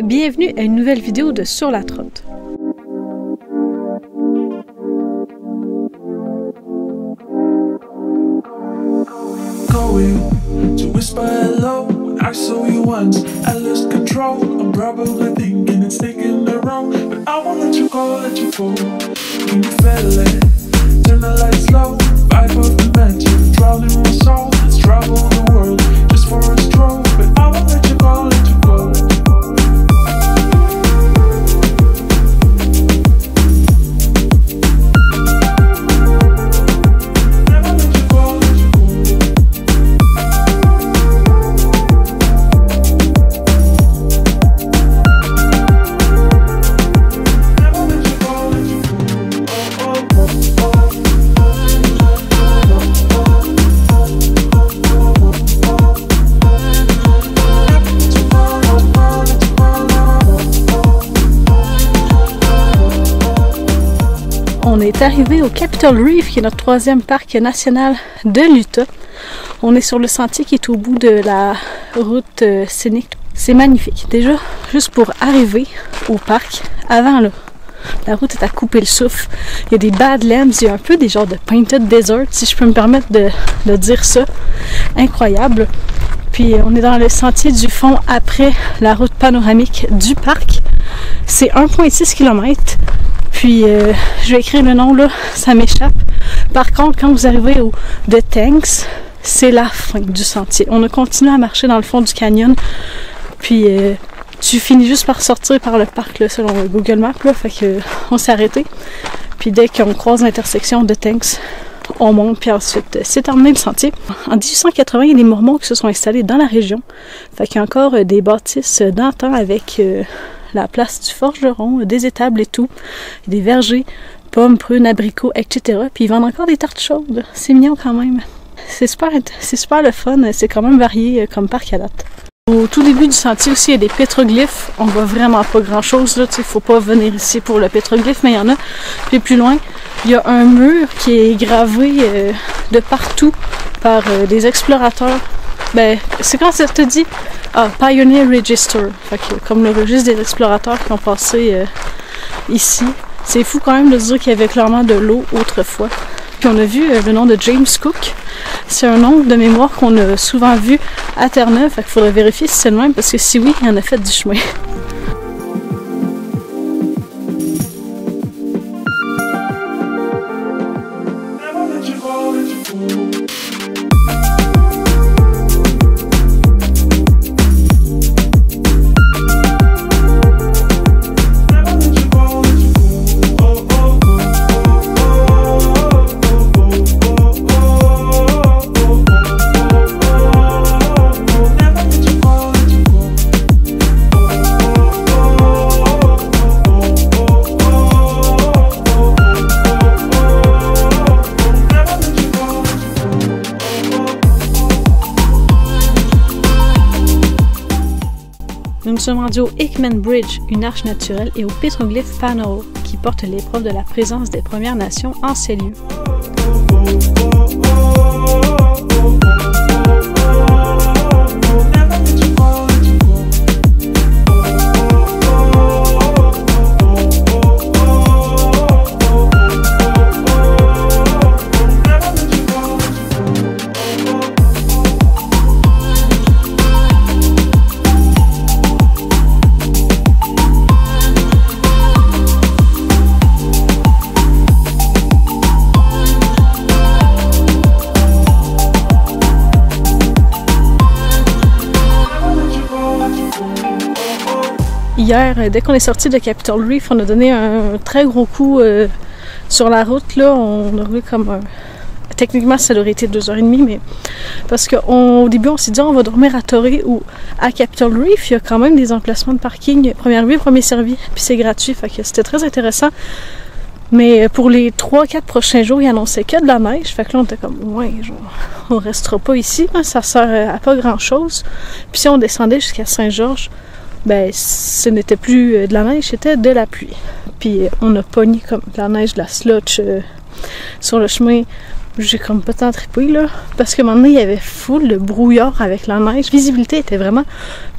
Bienvenue à une nouvelle vidéo de Sur la Trotte. On est arrivé au Capitol Reef, qui est notre troisième parc national de l'Utah. On est sur le sentier qui est au bout de la route scénique. C'est magnifique. Déjà, juste pour arriver au parc, avant là, la route est à couper le souffle. Il y a des badlands, il y a un peu des genres de painted desert, si je peux me permettre de dire ça. Incroyable. Puis on est dans le sentier du fond après la route panoramique du parc. C'est 1,6 km. Puis je vais écrire le nom là, ça m'échappe. Par contre, quand vous arrivez au The Tanks, c'est la fin du sentier. On a continué à marcher dans le fond du canyon. Puis tu finis juste par sortir par le parc là, selon Google Maps là, fait que on s'est arrêté. Puis dès qu'on croise l'intersection de Tanks, on monte, puis ensuite c'est terminé le sentier. En 1880, il y a des Mormons qui se sont installés dans la région. Fait qu'il y a encore des bâtisses d'antan avec la place du forgeron, des étables et tout, des vergers, pommes, prunes, abricots, etc. Puis ils vendent encore des tartes chaudes. C'est mignon quand même. C'est super le fun. C'est quand même varié comme parc à date. Au tout début du sentier aussi, il y a des pétroglyphes. On voit vraiment pas grand chose là. Il faut pas venir ici pour le pétroglyphe, mais il y en a. Puis plus loin, il y a un mur qui est gravé de partout par des explorateurs. Ben, c'est quand ça te dit Pioneer Register, fait que, comme le registre des explorateurs qui ont passé ici. C'est fou quand même de se dire qu'il y avait clairement de l'eau autrefois. Puis on a vu le nom de James Cook. C'est un nom de mémoire qu'on a souvent vu à Terre-Neuve, fait qu'il faudrait vérifier si c'est le même, parce que si oui, il en a fait du chemin. Nous sommes rendus au Hickman Bridge, une arche naturelle, et au pétroglyphe Panel, qui porte l'épreuve de la présence des Premières Nations en ces lieux. Hier, dès qu'on est sorti de Capitol Reef, on a donné un très gros coup sur la route. Là, on a roulé comme un... Techniquement, ça aurait été 2h30, mais parce qu'au début, on s'est dit on va dormir à Torrey ou à Capitol Reef. Il y a quand même des emplacements de parking, première vue, premier servi, puis c'est gratuit. Fait que c'était très intéressant. Mais pour les 3-4 prochains jours, ils annonçaient que de la neige. Fait que là, on était comme, ouais, genre, on restera pas ici. Hein, ça sert à pas grand-chose. Puis si on descendait jusqu'à Saint-Georges, ben, ce n'était plus de la neige, c'était de la pluie. Puis on a pogné comme de la neige, de la slotch sur le chemin. J'ai comme pas tant trippé là, parce que maintenant il y avait full de brouillard avec la neige. La visibilité était vraiment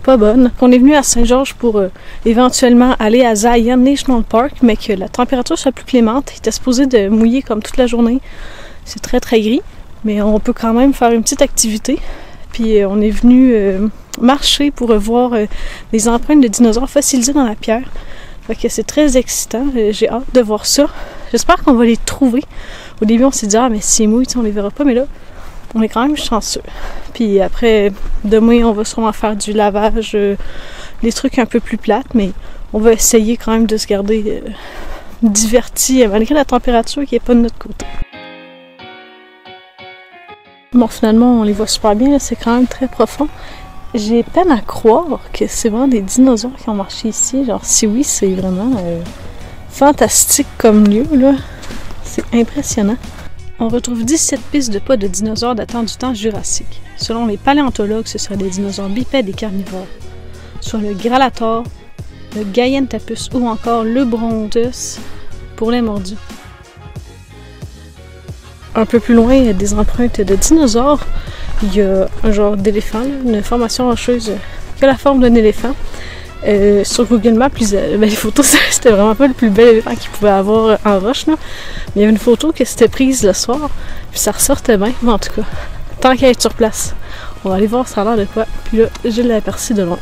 pas bonne. On est venu à Saint-Georges pour éventuellement aller à Zion National Park, mais que la température soit plus clémente. Il était supposé de mouiller comme toute la journée. C'est très très gris, mais on peut quand même faire une petite activité. Puis on est venu marcher pour voir les empreintes de dinosaures fossilisées dans la pierre. Fait que c'est très excitant. J'ai hâte de voir ça. J'espère qu'on va les trouver. Au début, on s'est dit, ah, mais c'est mouille, on les verra pas, mais là, on est quand même chanceux. Puis après, demain, on va sûrement faire du lavage, des trucs un peu plus plates, mais on va essayer quand même de se garder divertis, malgré la température qui n'est pas de notre côté. Bon, finalement, on les voit super bien, c'est quand même très profond. J'ai peine à croire que c'est vraiment des dinosaures qui ont marché ici. Genre, si oui, c'est vraiment fantastique comme lieu, là. C'est impressionnant. On retrouve 17 pistes de pas de dinosaures datant du temps jurassique. Selon les paléontologues, ce seraient des dinosaures bipèdes et carnivores, soit le Gralator, le Gaianthropus ou encore le Brontos pour les mordus. Un peu plus loin, il y a des empreintes de dinosaures. Il y a un genre d'éléphant, une formation rocheuse qui a la forme d'un éléphant. Sur Google Maps, les photos, c'était vraiment pas le plus bel éléphant qu'il pouvait avoir en roche, là. Mais il y avait une photo qui s'était prise le soir, puis ça ressortait bien. Mais en tout cas, tant qu'à être sur place, on va aller voir ça a l'air de quoi. Puis là, je l'ai aperçu de loin.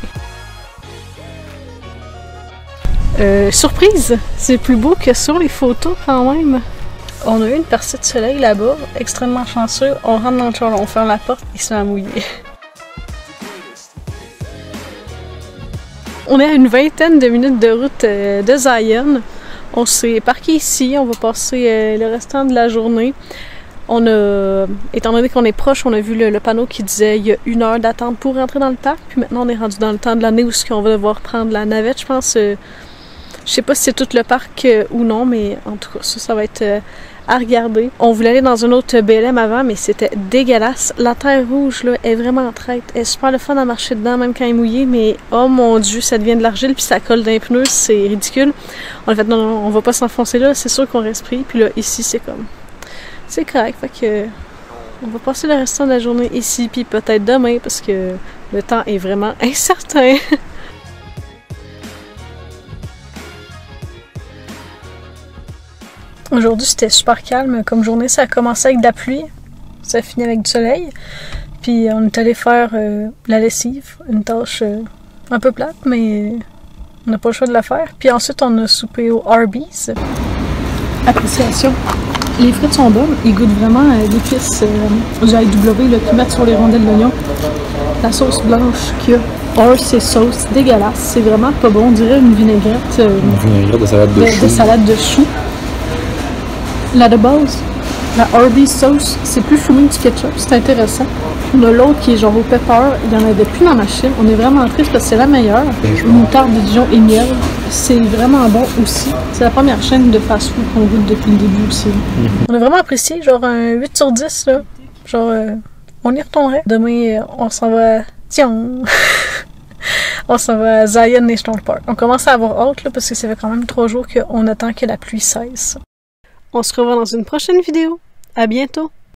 Surprise! C'est plus beau que sur les photos quand même. On a eu une percée de soleil là-bas, extrêmement chanceux. On rentre dans le char, on ferme la porte et ça a mouillé. On est à une vingtaine de minutes de route de Zion. On s'est parqué ici, on va passer le restant de la journée. Étant donné qu'on est proche, on a vu le panneau qui disait il y a 1 heure d'attente pour rentrer dans le parc. Puis maintenant, on est rendu dans le temps de l'année où on va devoir prendre la navette, je pense. Je sais pas si c'est tout le parc ou non, mais en tout cas, ça va être à regarder. On voulait aller dans un autre BLM avant, mais c'était dégueulasse. La terre rouge, là, est vraiment traite. Elle est super le fun à marcher dedans, même quand elle est mouillée, mais oh mon Dieu, ça devient de l'argile, puis ça colle d'un pneu, c'est ridicule. On a fait, non, on va pas s'enfoncer là, c'est sûr qu'on reste pris. Puis là, ici, c'est comme... c'est correct, fait que... on va passer le restant de la journée ici, puis peut-être demain, parce que le temps est vraiment incertain. Aujourd'hui, c'était super calme comme journée. Ça a commencé avec de la pluie, ça a fini avec du soleil. Puis on est allé faire la lessive, une tâche un peu plate, mais on n'a pas le choix de la faire. Puis ensuite, on a soupé au Arby's. Appréciation. Les frites sont bonnes, ils goûtent vraiment l'épice du IW là, qu'ils mettent sur les rondelles d'oignon. La sauce blanche qu'il y a. Or, c'est sauce dégueulasse, c'est vraiment pas bon. On dirait une vinaigrette. Une vinaigrette de salade de chou. De salade de chou. La de base, la Arby's sauce, c'est plus fumé du ketchup, c'est intéressant. On a l'autre qui est genre au pepper, il n'y en avait plus dans ma chaîne. On est vraiment triste parce que c'est la meilleure. Moutarde de Dijon et miel, c'est vraiment bon aussi. C'est la première chaîne de fast-food qu'on goûte depuis le début aussi. On a vraiment apprécié, genre un 8 sur 10, là. Genre, on y retournerait. Demain, on s'en va... Tiens! On s'en va à Zion National Park. On commence à avoir hâte, là, parce que ça fait quand même 3 jours qu'on attend que la pluie cesse. On se revoit dans une prochaine vidéo. À bientôt!